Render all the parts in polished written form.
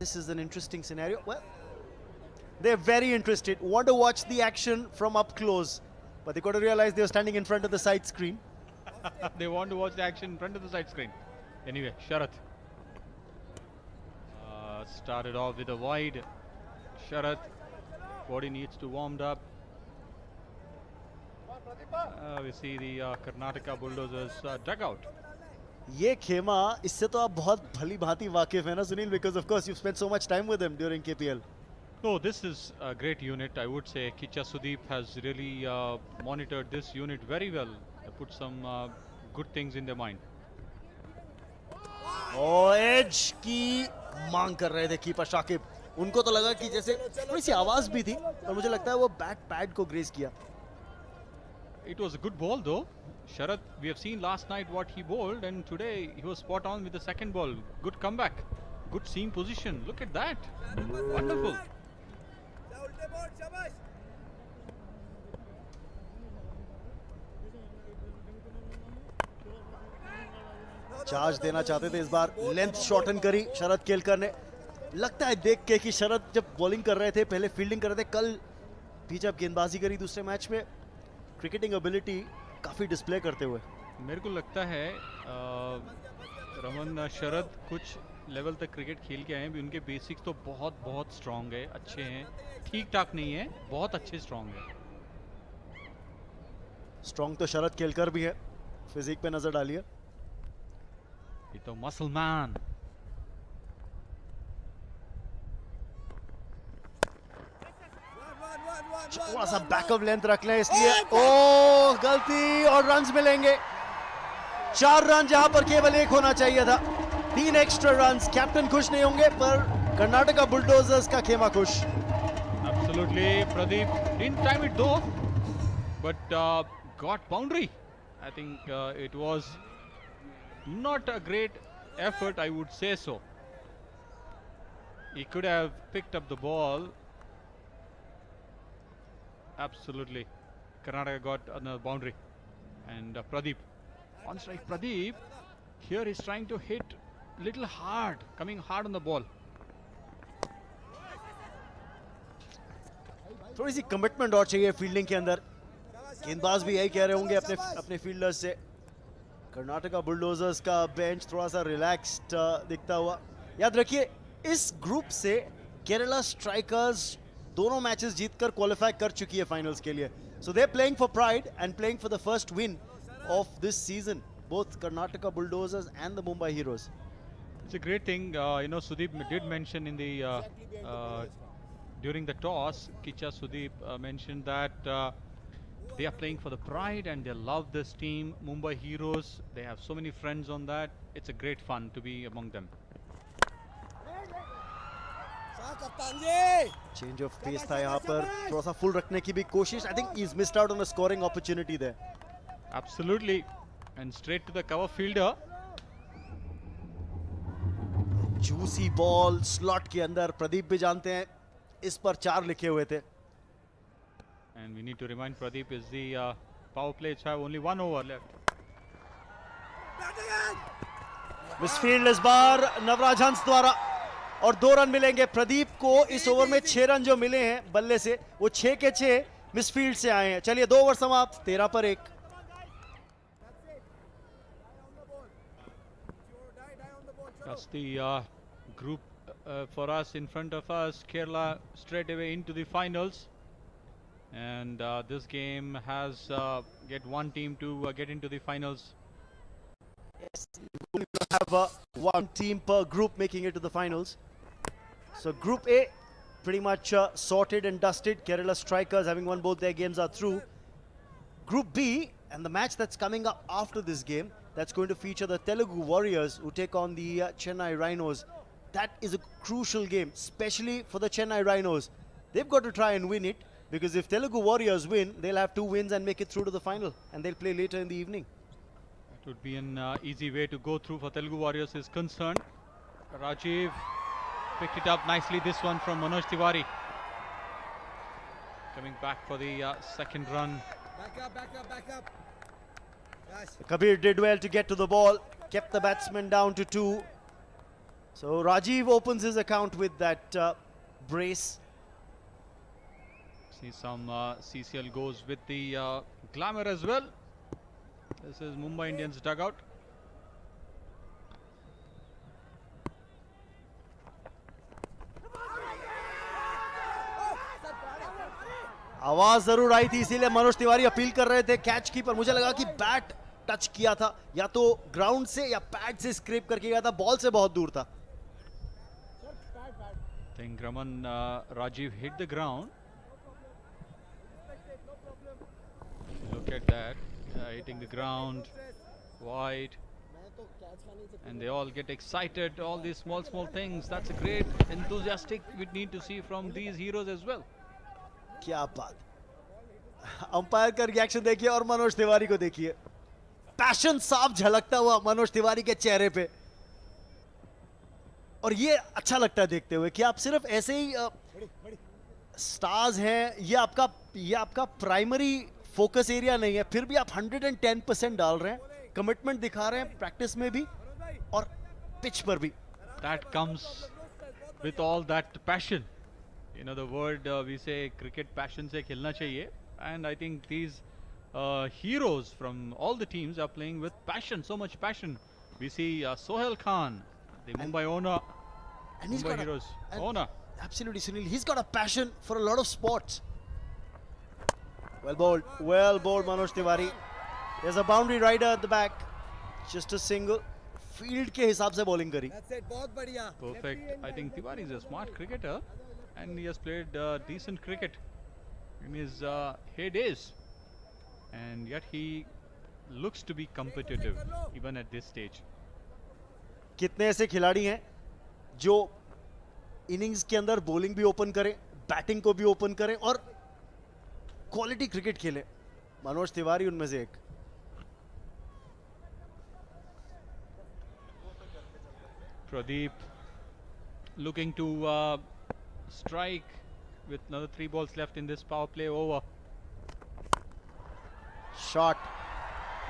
this is an interesting scenario. Well, they're very interested, want to watch the action from up close, but they got to realize they're standing in front of the side screen. They want to watch the action in front of the side screen. Anyway, Sharath started off with a wide. Sharath, body needs to warm up. We see the Karnataka Bulldozers dugout. ये खेमा इससे तो आप बहुत भली भांति वाकिफ है ना Sunil, because of course you've spent so much time with him during KPL. No, this is a great unit. I would say Kicha Sudeep has really monitored this unit very well. Put some good things in their mind. और as की मांग कर रहे थे keeper Shakib. उनको तो लगा कि जैसे थोड़ी सी आवाज भी थी, और मुझे लगता है वो बैक पैड को ग्रेस किया. It was a good ball though. Sharath, we have seen last night what he bowled, and today he was spot on with the second ball. Good comeback, good seam position. Look at that, wonderful. Charge देना चाहते थे इस बार, length shorten करी शरद केलकर ने. लगता है देख के कि शरद जब बॉलिंग कर रहे थे, पहले फील्डिंग कर रहे थे, कल भी जब गेंदबाजी करी दूसरे मैच में, क्रिकेटिंग एबिलिटी काफी डिस्प्ले करते हुए. मेरे को लगता है रमन, शरद कुछ लेवल तक क्रिकेट खेल के आए हैं, उनके बेसिक्स तो बहुत बहुत स्ट्रांग है, अच्छे हैं. ठीक ठाक नहीं है, बहुत अच्छे स्ट्रांग है. स्ट्रांग तो शरद केलकर भी है, फिजिक पे नजर डालिए. ये तो मसल मैन. थोड़ा सा बैकअप लेंथ रख लें इसलिए. ओह गलती, और रन्स मिलेंगे. 4 रन जहां पर केवल 1 होना चाहिए था. 3 एक्स्ट्रा रन्स. कैप्टन खुश नहीं होंगे, पर कर्नाटका बुलडोजर्स का खेमा खुश. Absolutely, Pradeep didn't time it though, but got boundary. I think it was not a great effort, I would say so. He could have picked up the ball. Absolutely, Karnataka got another boundary, and Pradeep on strike. Pradeep here is trying to hit little hard, coming hard on the ball. थोड़ी सी commitment और चाहिए fielding के अंदर. गेंदबाज भी यही कह रहे होंगे अपने फील्डर्स से. कर्नाटका बुलडोजर्स का बेंच थोड़ा सा रिलैक्स्ड दिखता हुआ. याद रखिए, इस ग्रुप से केरला स्ट्राइकर्स दोनों मैचेस जीतकर क्वालिफाई कर चुकी है फाइनल्स के लिए. So they are playing for pride and playing for the first win of this season, both Karnataka Bulldozers and the Mumbai Heroes. It's a great thing. Sudeep did mention in the during the toss, Kicha Sudeep mentioned that they are playing for the pride and they love this team, Mumbai Heroes. They have so many friends on that. It's a great fun to be among them. Change of pace था यहाँ पर, थोड़ा सा full रखने की भी कोशिश. I think he is missed out on a scoring opportunity there. Absolutely, and straight to the cover fielder. Juicy ball slot के अंदर. प्रदीप भी जानते हैं इस पर 4 लिखे हुए थे. And we need to remind Pradeep is the power plays have only 1 over left. Misfield इस बार नवराज हंस द्वारा, और 2 रन मिलेंगे प्रदीप को. इस ओवर में 6 रन जो मिले हैं बल्ले से, वो 6 के 6 मिसफील्ड से आए हैं. चलिए 2 ओवर समाप्त, 13 पर 1. That's the group for us in front of us. Kerala straight away into the finals, and this game has get one team to get into the finals. Yes, we only have one team per group making it to the finals. So Group A pretty much sorted and dusted. Kerala Strikers, having won both their games, are through. Group B, and the match that's coming up after this game, that's going to feature the Telugu Warriors, who take on the Chennai Rhinos. That is a crucial game, especially for the Chennai Rhinos. They've got to try and win it, because if Telugu Warriors win, they'll have 2 wins and make it through to the final, and they'll play later in the evening. It would be an easy way to go through for Telugu Warriors is concerned. Rajiv picked it up nicely, this one from Manoj Tiwari. Coming back for the second run. Back up. Yes. Kabir did well to get to the ball, kept the batsman down to 2. So Rajiv opens his account with that brace. See some CCL goes with the glamour as well. This is Mumbai Indians dugout. आवाज जरूर आई थी, इसीलिए Manoj Tiwari appeal कर रहे थे catch की, पर मुझे लगा कि बैट टच किया था, या तो ग्राउंड से या पैड से स्क्रैप करके गया था, बॉल से बहुत दूर था. I think Raman Rajiv hit the ground. Look at that, hitting the ground wide, and they all get excited. All these small things. That's a great enthusiastic we need to see from these heroes as well. क्या बात. Umpire का reaction देखिए और मनोज तिवारी को देखिए, passion साफ झलकता हुआ मनोज तिवारी के चेहरे पे, और ये अच्छा लगता है देखते हुए कि आप सिर्फ ऐसे ही स्टार्स हैं, ये आपका प्राइमरी फोकस एरिया नहीं है, फिर भी आप 110% डाल रहे हैं, कमिटमेंट दिखा रहे हैं प्रैक्टिस में भी और पिच पर भी. That comes with all that passion. You know the word we say cricket passion se khelna chahiye, and I think these heroes from all the teams are playing with passion, so much passion. We see Sohail Khan, the Mumbai owner, And he's Mumbai got Heroes and owner. absolutely, Sunil. He's got a passion for a lot of sports. Well bowled, Manoj Tiwari. There's a boundary rider at the back. Just a single. Field के हिसाब से bowling करी. That's it. बहुत बढ़िया. Perfect. I think Tiwari is a smart cricketer, and he has played decent cricket in his heydays, and yet he looks to be competitive even at this stage. कितने ऐसे खिलाड़ी हैं जो innings के अंदर bowling भी ओपन करें, batting को भी ओपन करें और क्वालिटी क्रिकेट खेलें. मनोज तिवारी उनमें से एक. Pradeep looking to strike with another 3 balls left in this power play over. Shot.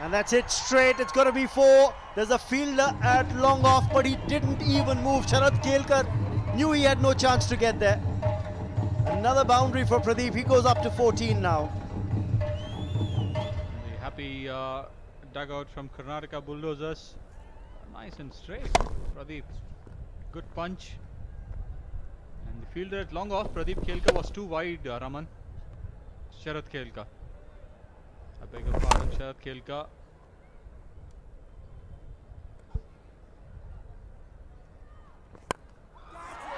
And that's it straight. It's got to be 4. There's a fielder at long off, but he didn't even move. Sharad Kelkar knew he had no chance to get there. Another boundary for Pradeep. He goes up to 14 now. The happy dugout from Karnataka Bulldozers. Nice and straight. Pradeep. Good punch. And the fielder at long off, Pradeep Kelkar, was too wide, Raman. Sharad Kelkar. I beg your pardon, Sharad Kelkar.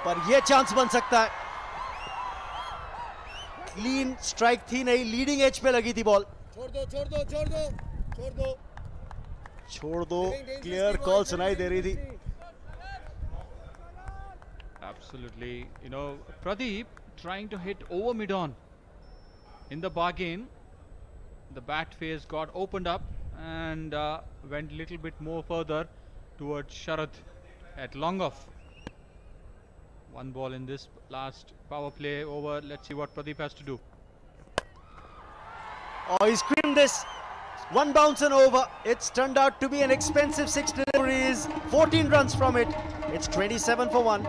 पर ये chance बन सकता है. Clean strike थी नहीं, leading edge पे लगी थी बॉल. छोड़ दो, क्लियर कॉल सुनाई दे रही थी. Absolutely. You know, Pradeep trying to hit over mid-on. In the bargain, the bat face got opened up and went a little bit more further towards Sharad at long off. 1 ball in this last power play over. Let's see what Pradeep has to do. Oh, he screamed this. 1 bounce and over. It's turned out to be an expensive 6 deliveries. 14 runs from it. It's 27 for 1.